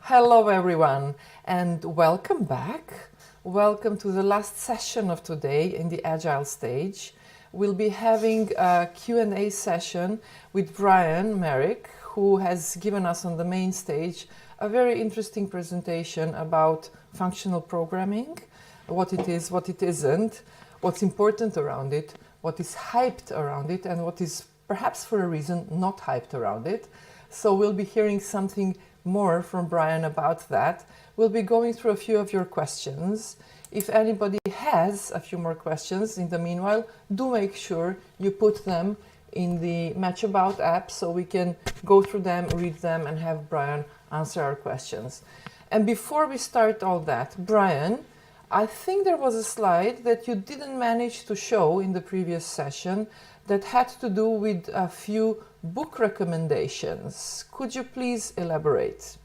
Hello everyone and welcome back. Welcome to the last session of today in the Agile stage. We'll be having a Q&A session with Brian Marick, who has given us on the main stage a very interesting presentation about functional programming, what it is, what it isn't, what's important around it, what is hyped around it, and what is perhaps for a reason not hyped around it. So we'll be hearing something more from Brian about that. We'll be going through a few of your questions. If anybody has a few more questions in the meanwhile, do make sure you put them in the Match About app so we can go through them, read them, and have Brian answer our questions. And before we start all that, Brian, I think there was a slide that you didn't manage to show in the previous session that had to do with a few book recommendations. Could you please elaborate?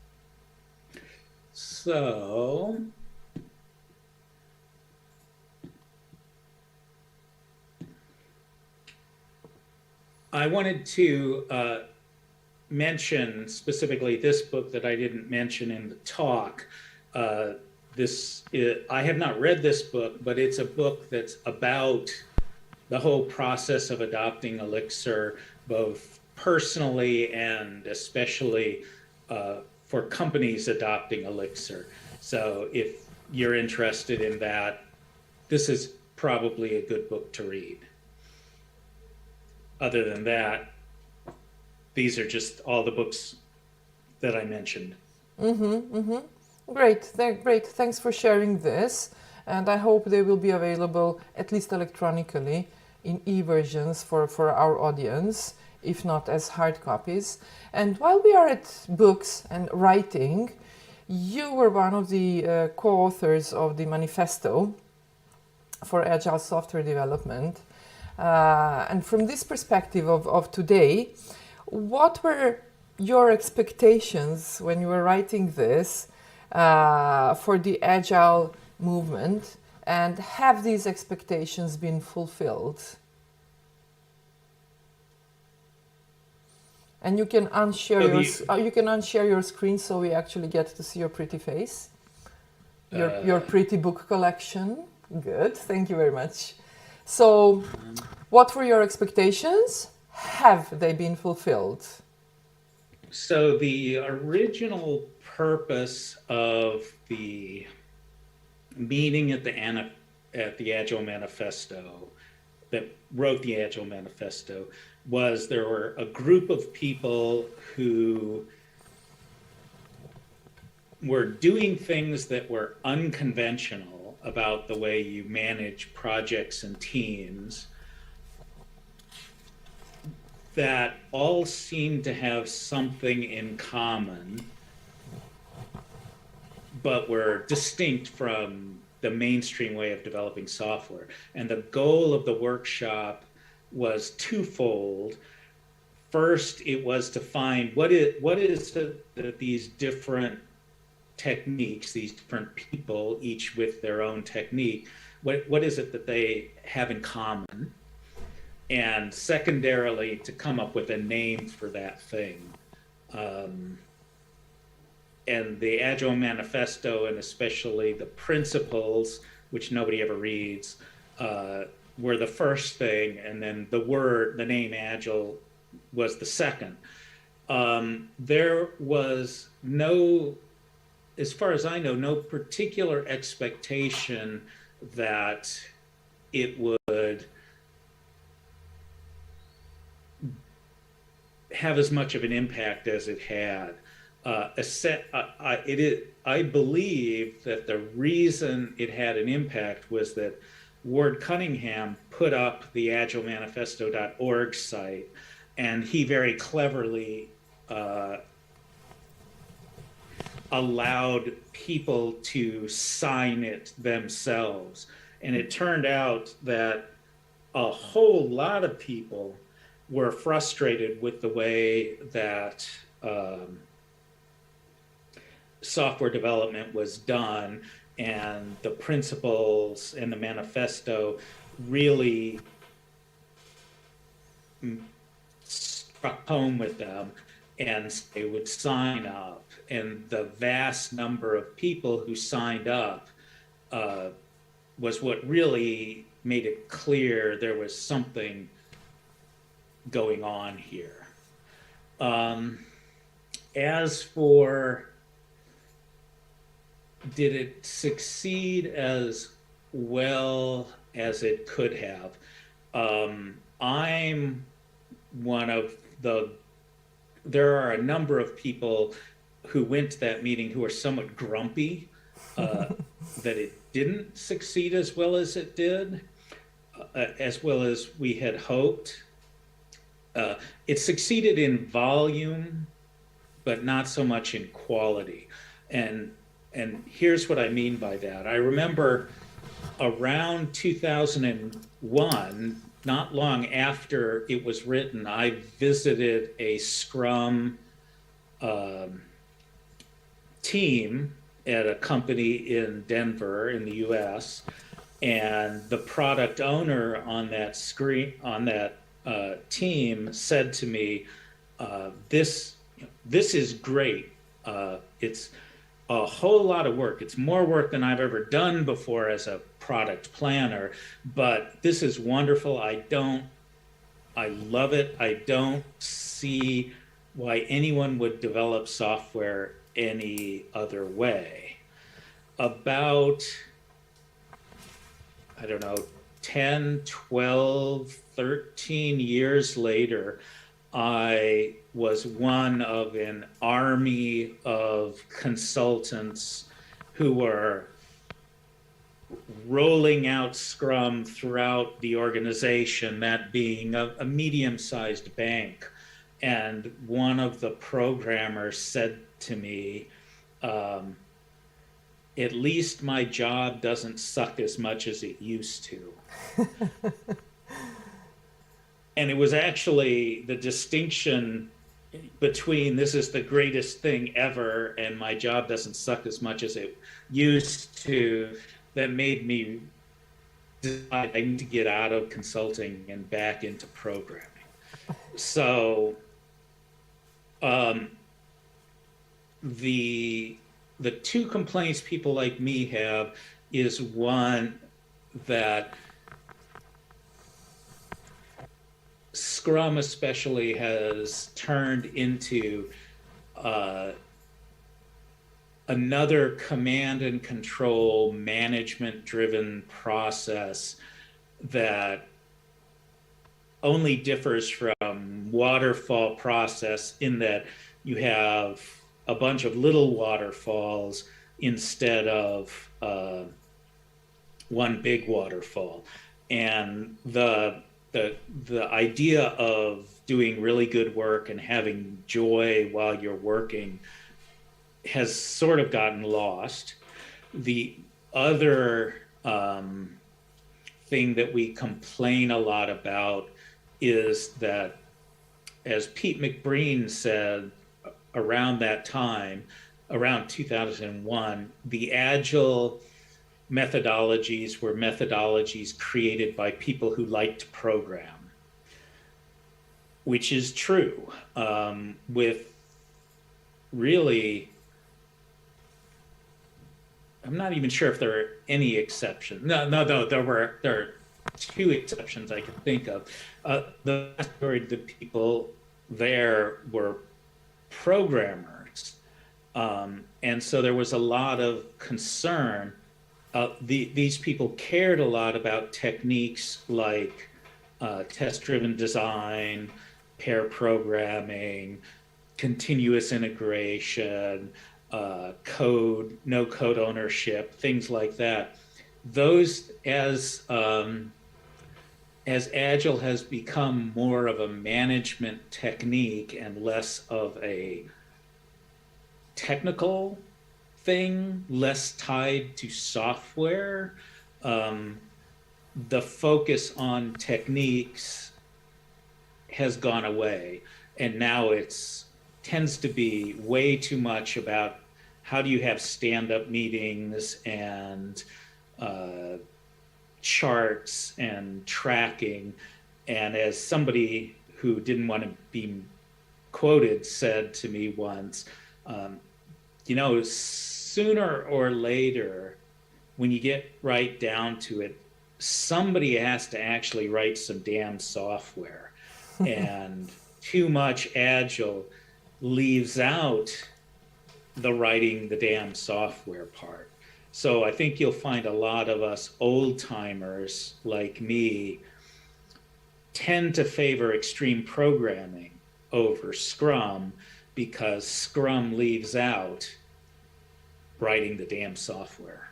So, I wanted to mention specifically this book that I didn't mention in the talk. I have not read this book, but it's a book that's about the whole process of adopting Elixir, both personally and especially for companies adopting Elixir. So if you're interested in that, this is probably a good book to read. Other than that, these are just all the books that I mentioned. Great, great. Thanks for sharing this. And I hope they will be available, at least electronically, in e-versions for our audience, if not as hard copies. And while we are at books and writing, you were one of the co-authors of the Manifesto for Agile Software Development. And from this perspective of today, what were your expectations when you were writing this for the Agile movement, and have these expectations been fulfilled? And you can unshare your screen so we actually get to see your pretty face, your pretty book collection. Good, thank you very much. So, what were your expectations? Have they been fulfilled? So the original purpose of the meeting at the Agile Manifesto, that wrote the Agile Manifesto, was there were a group of people who were doing things that were unconventional about the way you manage projects and teams, that all seemed to have something in common, but were distinct from the mainstream way of developing software. And the goal of the workshop was twofold. First, it was to find what is these different techniques, these different people, each with their own technique, what is it that they have in common? And secondarily, to come up with a name for that thing. And the Agile Manifesto, and especially the principles, which nobody ever reads, were the first thing, and then the name Agile was the second. There was no, as far as I know, no particular expectation that it would have as much of an impact as it had. I believe that the reason it had an impact was that Ward Cunningham put up the agilemanifesto.org site, and he very cleverly allowed people to sign it themselves. And it turned out that a whole lot of people were frustrated with the way that software development was done, and the principles and the manifesto really struck home with them, and they would sign up and the vast number of people who signed up was what really made it clear there was something going on here. As for did it succeed as well as it could have? I'm one of there are a number of people who went to that meeting who are somewhat grumpy that it didn't succeed as well as it did, as well as we had hoped. It succeeded in volume, but not so much in quality. And here's what I mean by that. I remember around 2001, not long after it was written, I visited a Scrum team at a company in Denver in the US, and the product owner on that team said to me, this is great. It's a whole lot of work. It's more work than I've ever done before as a product planner, but this is wonderful. I love it. I don't see why anyone would develop software any other way. About, I don't know, 10, 12, 13 years later, I was one of an army of consultants who were rolling out Scrum throughout the organization, that being a medium-sized bank. And one of the programmers said to me, at least my job doesn't suck as much as it used to. And it was actually the distinction between this is the greatest thing ever and my job doesn't suck as much as it used to that made me decide I need to get out of consulting and back into programming. So the two complaints people like me have is one that Scrum especially has turned into another command and control management driven process that only differs from waterfall process in that you have a bunch of little waterfalls instead of one big waterfall. And the idea of doing really good work and having joy while you're working has sort of gotten lost. The other thing that we complain a lot about is that, as Pete McBreen said around that time, around 2001, the Agile methodologies were methodologies created by people who liked to program, which is true, with really, I'm not even sure if there are any exceptions. No, there are two exceptions I can think of. The vast majority of the people there were programmers. And so there was a lot of concern. These people cared a lot about techniques like test-driven design, pair programming, continuous integration, code, no code ownership, things like that. Those, as Agile has become more of a management technique and less of a technical thing, less tied to software, the focus on techniques has gone away, and now it's tends to be way too much about how do you have stand-up meetings and charts and tracking. And as somebody who didn't want to be quoted said to me once, sooner or later, when you get right down to it, somebody has to actually write some damn software. And too much Agile leaves out the writing the damn software part. So I think you'll find a lot of us old timers like me tend to favor extreme programming over Scrum because Scrum leaves out writing the damn software.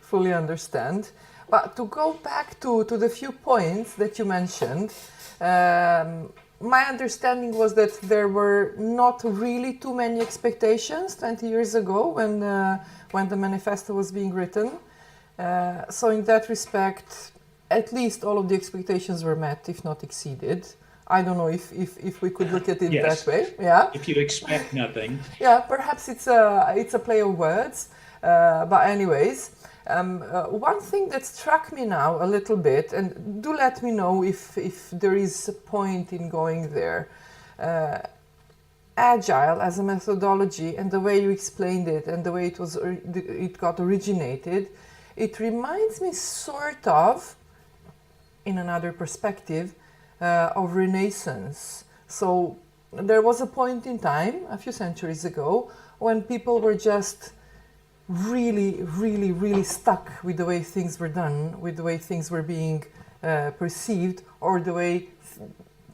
Fully understand. But to go back to the few points that you mentioned, my understanding was that there were not really too many expectations 20 years ago when the manifesto was being written. So in that respect, at least all of the expectations were met, if not exceeded. I don't know if we could look at it Yes. that way. Yeah. If you expect nothing. Yeah, perhaps it's a play of words. But anyways, one thing that struck me now a little bit, and do let me know if there is a point in going there. Agile as a methodology and the way you explained it and the way it got originated, it reminds me sort of, in another perspective, of Renaissance. So there was a point in time, a few centuries ago, when people were just really stuck with the way things were done, with the way things were being perceived, or the way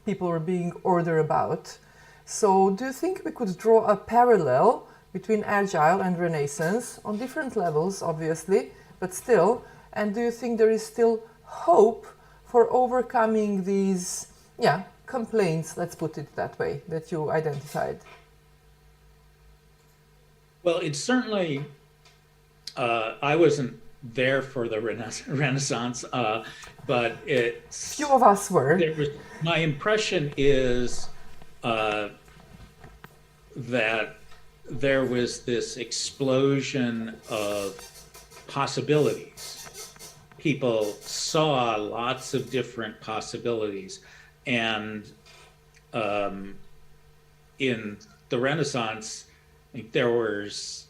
people were being ordered about. So do you think we could draw a parallel between Agile and Renaissance on different levels, obviously, but still? And do you think there is still hope for overcoming these, complaints, let's put it that way, that you identified? Well, it's certainly, I wasn't there for the Renaissance, but it's. Few of us were. My impression is that there was this explosion of possibilities. People saw lots of different possibilities. And in the Renaissance, I think there was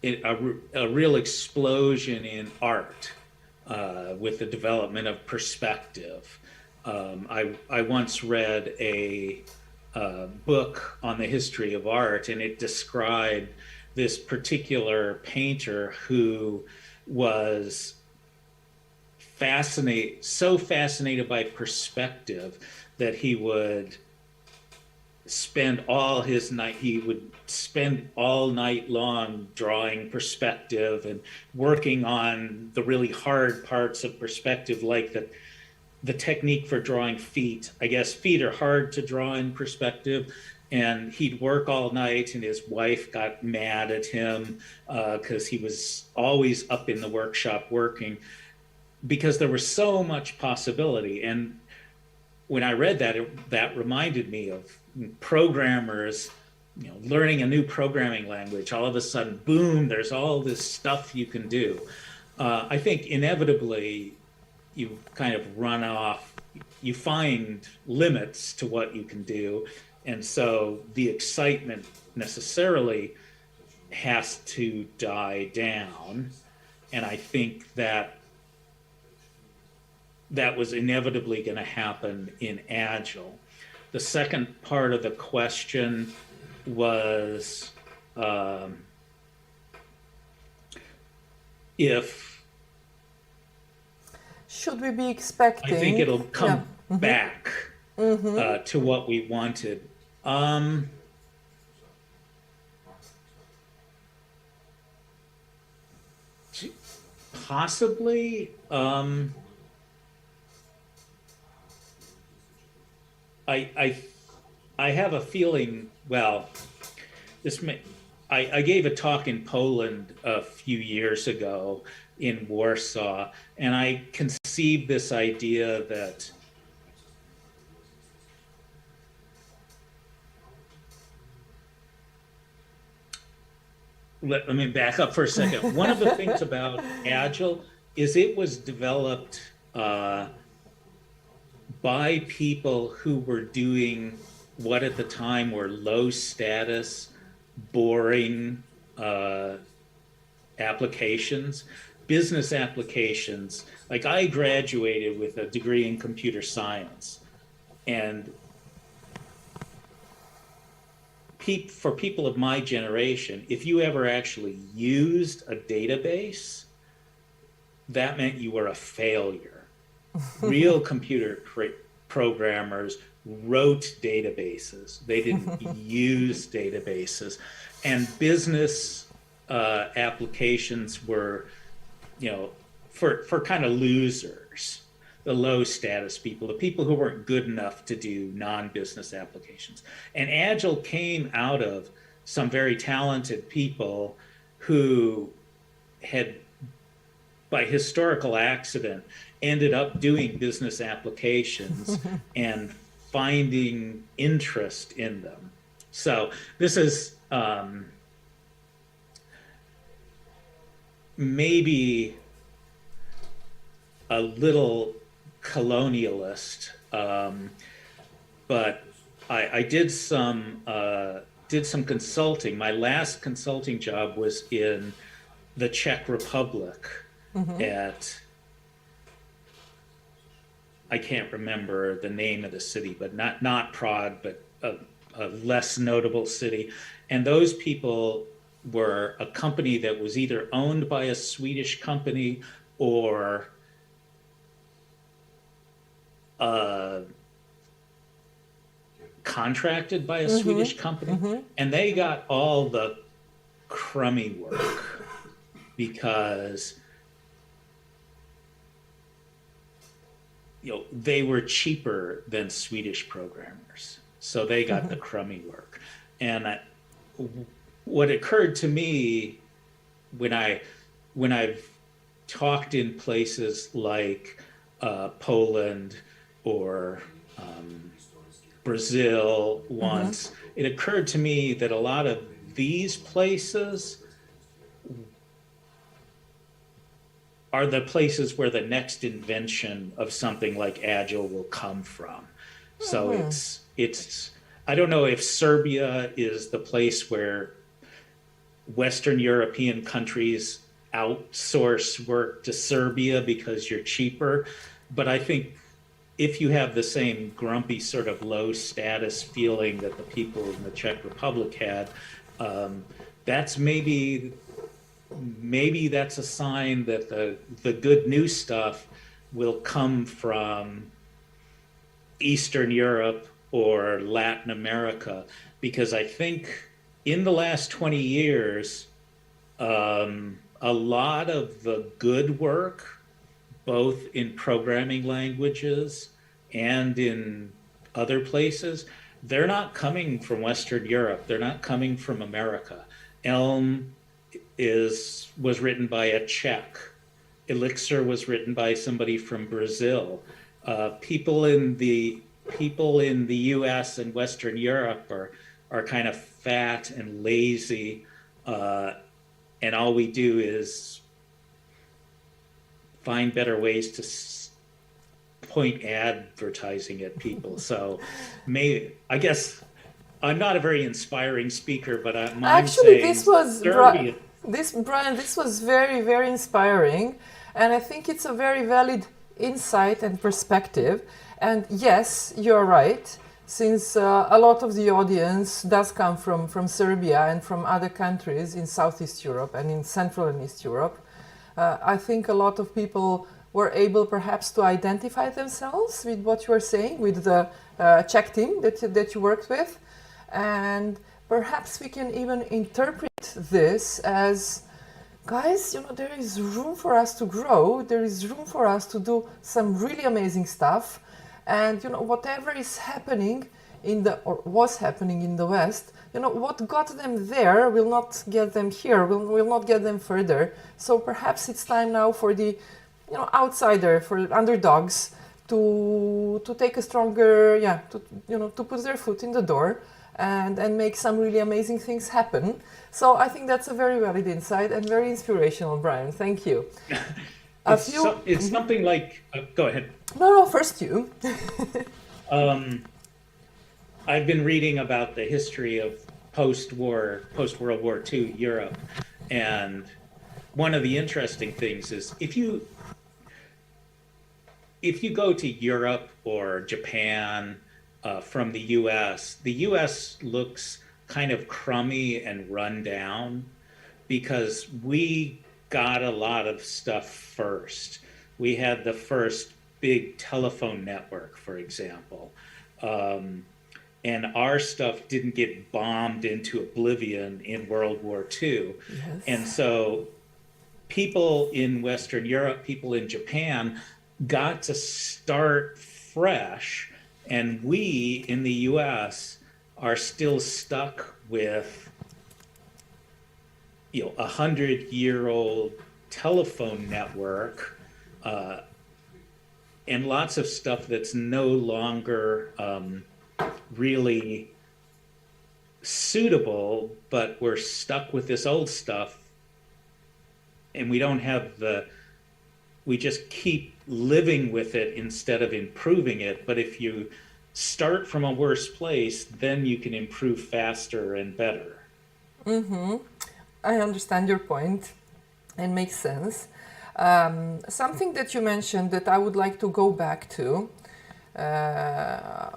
a real explosion in art with the development of perspective. I once read a book on the history of art, and it described this particular painter who was so fascinated by perspective that he would spend all night long drawing perspective and working on the really hard parts of perspective, like the technique for drawing feet. I guess feet are hard to draw in perspective. And he'd work all night, and his wife got mad at him because he was always up in the workshop working, because there was so much possibility. And when I read that, that reminded me of programmers, learning a new programming language. All of a sudden, boom, there's all this stuff you can do. I think inevitably you kind of run off, you find limits to what you can do. And so the excitement necessarily has to die down. And I think that was inevitably going to happen in Agile. The second part of the question was if... Should we be expecting... I think it'll come back to what we wanted. Possibly. I have a feeling, well, I gave a talk in Poland a few years ago in Warsaw, and I conceived this idea that let me back up for a second. One of the things about Agile is it was developed by people who were doing what at the time were low status boring applications, business applications. Like I graduated with a degree in computer science, and for people of my generation, if you ever actually used a database, that meant you were a failure. Real computer programmers wrote databases. They didn't use databases. And business applications were, for kind of losers, the low status people, the people who weren't good enough to do non-business applications. And Agile came out of some very talented people who had, by historical accident, ended up doing business applications and finding interest in them. So this is maybe a little colonialist, but I did some consulting. My last consulting job was in the Czech Republic at, I can't remember the name of the city, but not Prague, but a less notable city. And those people were a company that was either owned by a Swedish company or contracted by a Swedish company. And they got all the crummy work because they were cheaper than Swedish programmers. So they got the crummy work. And what occurred to me when I've talked in places like Poland or Brazil once, it occurred to me that a lot of these places are the places where the next invention of something like Agile will come from. So it's I don't know if Serbia is the place where Western European countries outsource work to Serbia because you're cheaper, but I think if you have the same grumpy sort of low status feeling that the people in the Czech Republic had, that's maybe that's a sign that the good new stuff will come from Eastern Europe or Latin America, because I think in the last 20 years, a lot of the good work, both in programming languages and in other places, they're not coming from Western Europe. They're not coming from America. Elm was written by a Czech. Elixir was written by somebody from Brazil. People in the U.S. and Western Europe are kind of fat and lazy, and all we do is find better ways to point advertising at people. So I guess I'm not a very inspiring speaker, but actually this was Brian, this was very, very inspiring, and I think it's a very valid insight and perspective. And yes, you're right, since a lot of the audience does come from Serbia and from other countries in Southeast Europe and in Central and East Europe. I think a lot of people were able perhaps to identify themselves with what you were saying, with the Czech team that you worked with. And perhaps we can even interpret this as, guys, there is room for us to grow. There is room for us to do some really amazing stuff. And, whatever is happening or was happening in the West, what got them there will not get them here, will not get them further. So perhaps it's time now for the, outsider, for underdogs to take a stronger, to put their foot in the door and make some really amazing things happen. So I think that's a very valid insight and very inspirational, Brian. Thank you. It's something like, go ahead. No, first you. I've been reading about the history of post-World War II Europe. And one of the interesting things is if you go to Europe or Japan from the US looks kind of crummy and run down because we got a lot of stuff first. We had the first big telephone network, for example. And our stuff didn't get bombed into oblivion in World War II. Yes. And so people in Western Europe, people in Japan got to start fresh. And we in the US are still stuck with, 100-year-old telephone network and lots of stuff that's no longer really suitable, but we're stuck with this old stuff and we don't have we just keep living with it instead of improving it. But if you start from a worse place, then you can improve faster and better. Mm-hmm. I understand your point and makes sense. Something that you mentioned that I would like to go back to.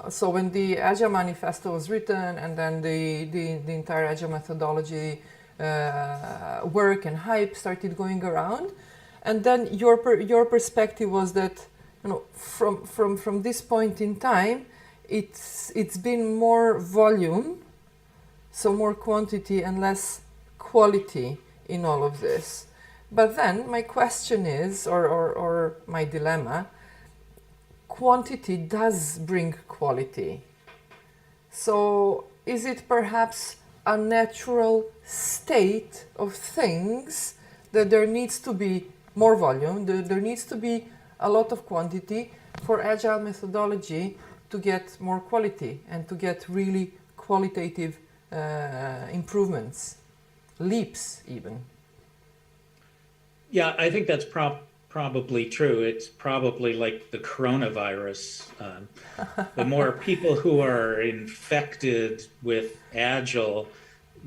So when the Agile Manifesto was written and then the entire Agile methodology work and hype started going around, and then your perspective was that from this point in time it's been more volume, so more quantity and less quality in all of this. But then my question is, or my dilemma, quantity does bring quality. So is it perhaps a natural state of things that there needs to be more volume, there needs to be a lot of quantity for Agile methodology to get more quality and to get really qualitative improvements, leaps even? Yeah, I think that's probably true. It's probably like the coronavirus. The more people who are infected with Agile,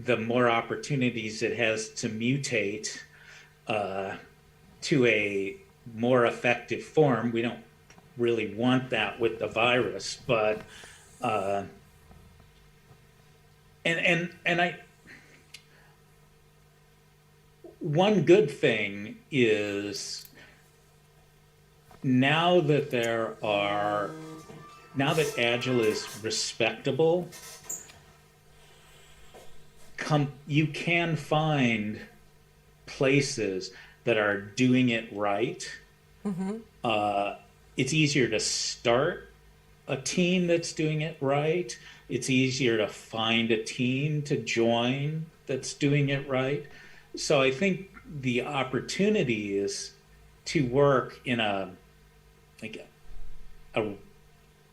the more opportunities it has to mutate to a more effective form. We don't really want that with the virus, but one good thing is now that Agile is respectable, you can find places that are doing it right. Mm-hmm. It's easier to start a team that's doing it right. It's easier to find a team to join that's doing it right. So I think the opportunity is to work in a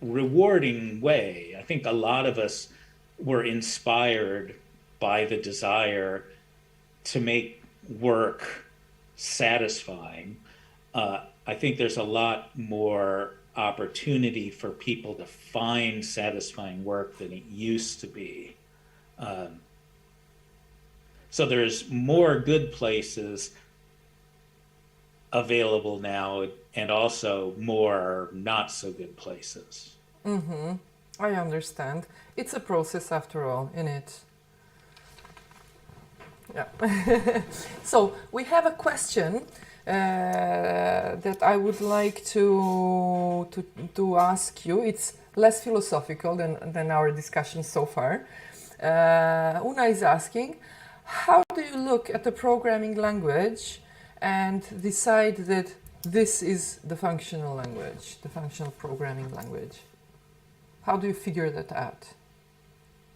rewarding way. I think a lot of us were inspired by the desire to make work satisfying. I think there's a lot more opportunity for people to find satisfying work than it used to be. So there's more good places available now and also more not so good places. Mm-hmm. I understand. It's a process after all, isn't it? Yeah. So we have a question that I would like to ask you. It's less philosophical than our discussion so far. Una is asking, how do you look at the programming language and decide that this is the functional language, the functional programming language? How do you figure that out?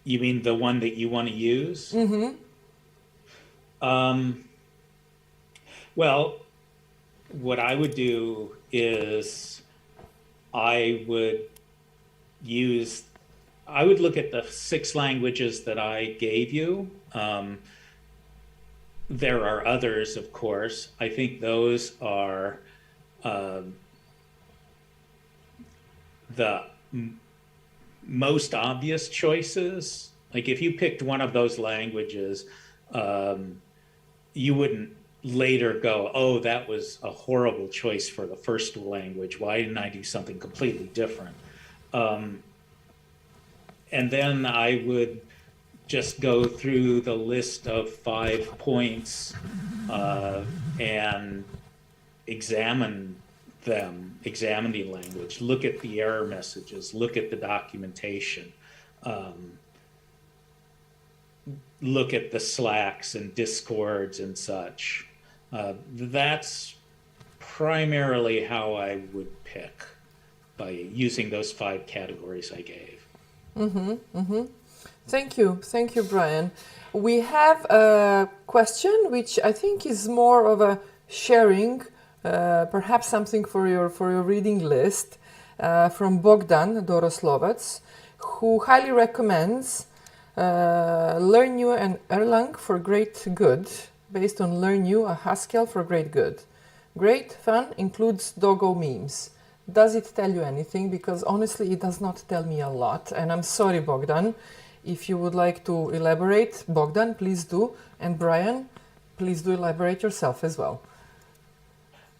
You mean the one that you want to use? Mm-hmm. Well, what I would do is I would look at the 6 languages that I gave you. There are others, of course. I think those are the most obvious choices. Like if you picked one of those languages, you wouldn't later go, oh, that was a horrible choice for the first language. Why didn't I do something completely different? And then I would just go through the list of 5 points and examine them, examine the language, look at the error messages, look at the documentation, look at the Slacks and Discords and such. That's primarily how I would pick, by using those 5 categories I gave. Thank you, Brian. We have a question which I think is more of a sharing, perhaps something for your reading list, from Bogdan Doroslovets, who highly recommends Learn You and Erlang for Great Good, based on Learn You, a Haskell for Great Good. Great fun, includes doggo memes. Does it tell you anything? Because honestly, it does not tell me a lot. And I'm sorry, Bogdan. If you would like to elaborate, Bogdan, please do. And Brian, please do elaborate yourself as well.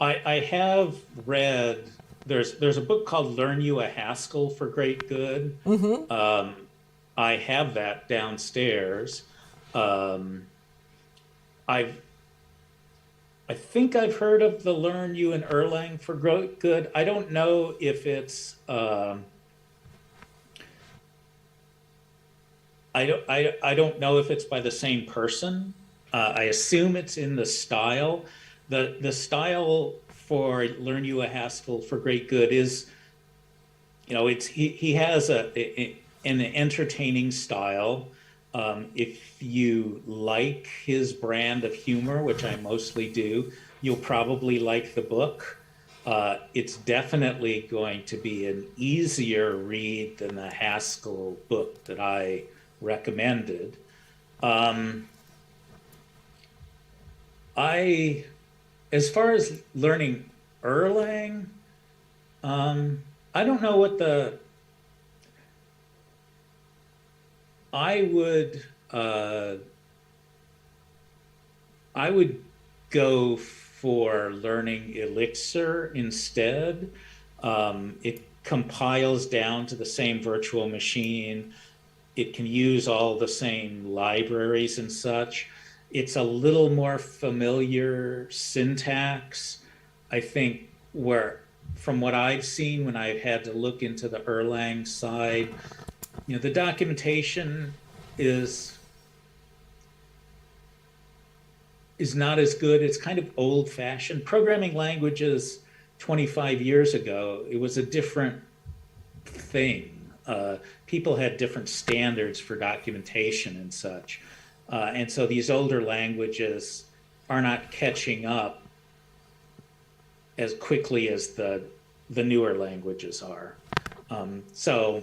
I have read, there's a book called Learn You a Haskell for Great Good. I have that downstairs. I think I've heard of the Learn You and Erlang for Great Good. I don't know if it's I don't know if it's by the same person. I assume it's in the style. The style for Learn You a Haskell for Great Good is, he has an entertaining style. If you like his brand of humor, which I mostly do, you'll probably like the book. It's definitely going to be an easier read than the Haskell book that I recommended. As far as learning Erlang, I don't know what I would go for learning Elixir instead. It compiles down to the same virtual machine. It can use all the same libraries and such. It's a little more familiar syntax, I think, from what I've seen when I've had to look into the Erlang side, the documentation is not as good. It's kind of old-fashioned. Programming languages 25 years ago, it was a different thing. People had different standards for documentation and such. And so these older languages are not catching up as quickly as the newer languages are. So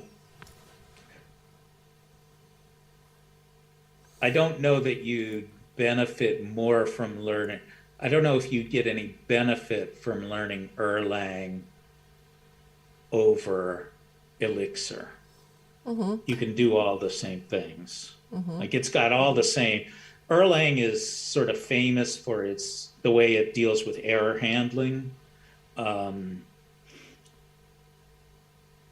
I don't know that you'd benefit more from learning. I don't know if you'd get any benefit from learning Erlang over Elixir. You can do all the same things. Like it's got all the same. Erlang is sort of famous for the way it deals with error handling,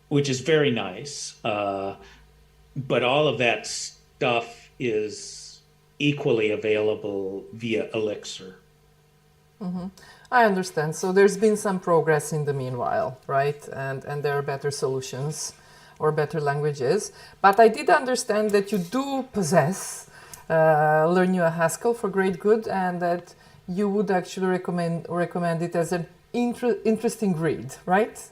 which is very nice. But all of that stuff is equally available via Elixir. I understand. So there's been some progress in the meanwhile, right? And there are better solutions or better languages. But I did understand that you do possess Learn You a Haskell for Great Good, and that you would actually recommend it as an interesting read, right?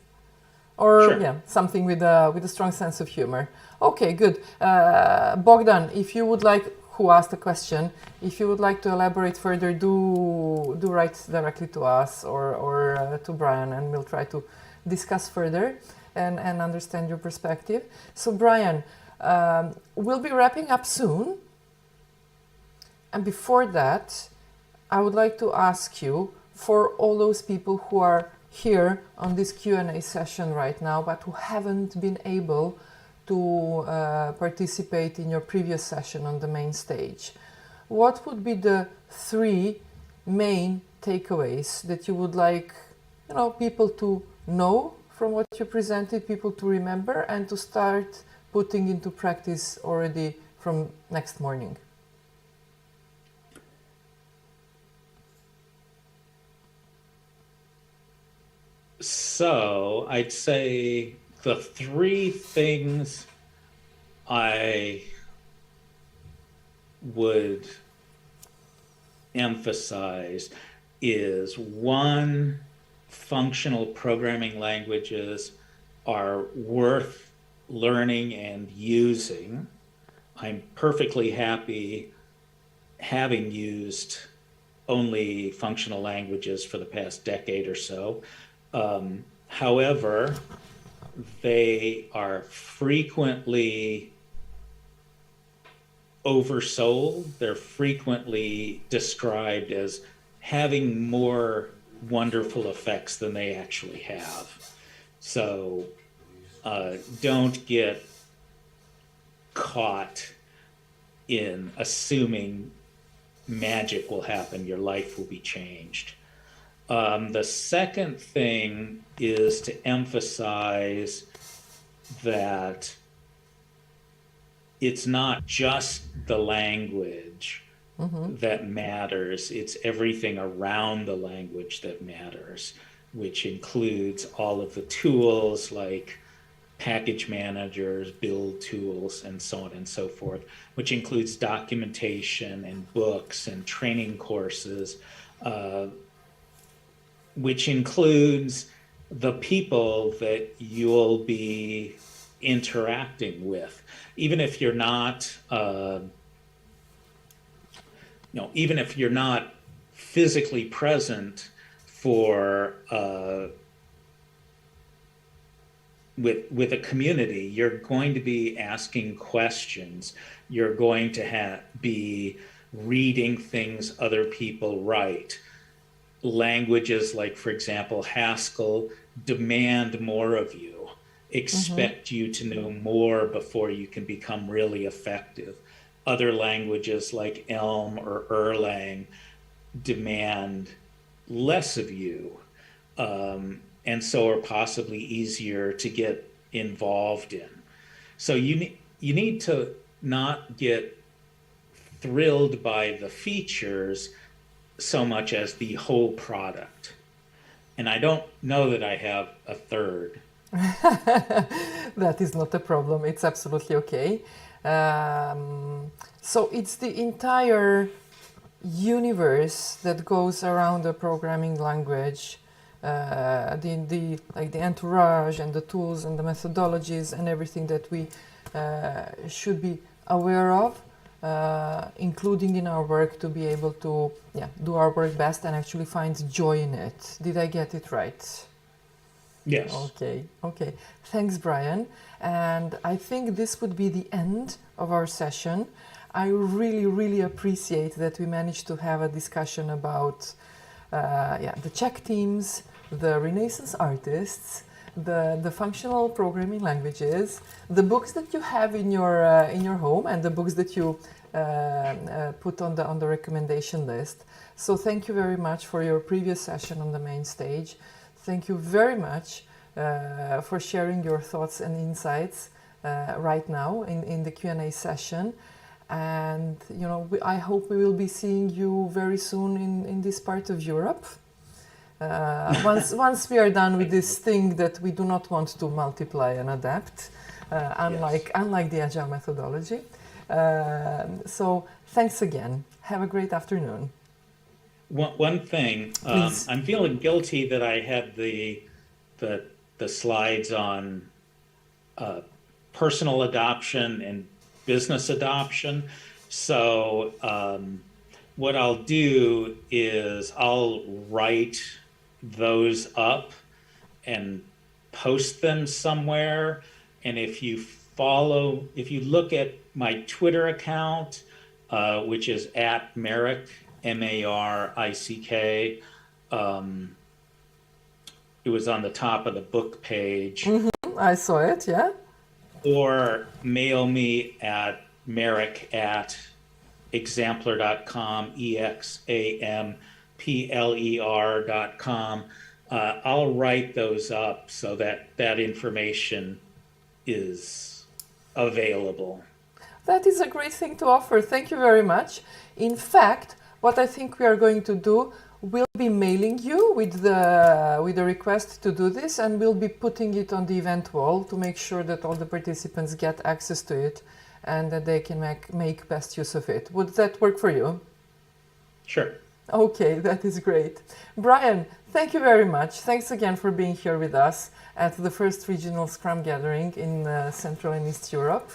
Or Sure. something with a strong sense of humor. Okay, good. Bogdan, if you would like, who asked the question, if you would like to elaborate further, do write directly to us or to Brian, and we'll try to discuss further and understand your perspective. So Brian, we'll be wrapping up soon. And before that, I would like to ask you, for all those people who are here on this Q&A session right now, but who haven't been able to participate in your previous session on the main stage, what would be the 3 main takeaways that you would like, people to know from what you presented, people to remember, and to start putting into practice already from next morning? So I'd say the 3 things I would emphasize is, 1, functional programming languages are worth learning and using. I'm perfectly happy having used only functional languages for the past decade or so. However, they are frequently oversold. They're frequently described as having more wonderful effects than they actually have. So don't get caught in assuming magic will happen, your life will be changed. The second thing is to emphasize that it's not just the language that matters, it's everything around the language that matters, which includes all of the tools like package managers, build tools, and so on and so forth, which includes documentation and books and training courses, which includes the people that you'll be interacting with. Even if you're not, even if you're not physically present for with a community, you're going to be asking questions. You're going to be reading things other people write. Languages like, for example, Haskell demand more of you, expect you to know more before you can become really effective. Other languages like Elm or Erlang demand less of you, and so are possibly easier to get involved in. So you need to not get thrilled by the features so much as the whole product. And I don't know that I have a third. That is not a problem. It's absolutely okay. So it's the entire universe that goes around the programming language, the entourage and the tools and the methodologies and everything that we should be aware of, including in our work, to be able to do our work best and actually find joy in it. Did I get it right? Yes. Okay. Thanks, Brian. And I think this would be the end of our session. I really appreciate that we managed to have a discussion about the Czech teams, the Renaissance artists, the functional programming languages, the books that you have in your home, and the books that you put on the recommendation list. So thank you very much for your previous session on the main stage. Thank you very much for sharing your thoughts and insights right now in the Q&A session. And I hope we will be seeing you very soon in this part of Europe. Once we are done with this thing that we do not want to multiply and adapt, unlike the Agile methodology. So thanks again. Have a great afternoon. One thing, I'm feeling guilty that I had the slides on personal adoption and business adoption. So what I'll do is I'll write those up and post them somewhere. And if you look at my Twitter account, which is at Marick, Marick, it was on the top of the book page. I saw it, yeah. or mail me at Marick@exemplar.com, EXAMPLER.com. I'll write those up so that that information is available. That is a great thing to offer. Thank you very much. In fact, what I think we are going to do, we'll be mailing you with the request to do this, and we'll be putting it on the event wall to make sure that all the participants get access to it and that they can make best use of it. Would that work for you? Sure. Okay, that is great. Brian, thank you very much. Thanks again for being here with us at the first regional Scrum gathering in Central and East Europe.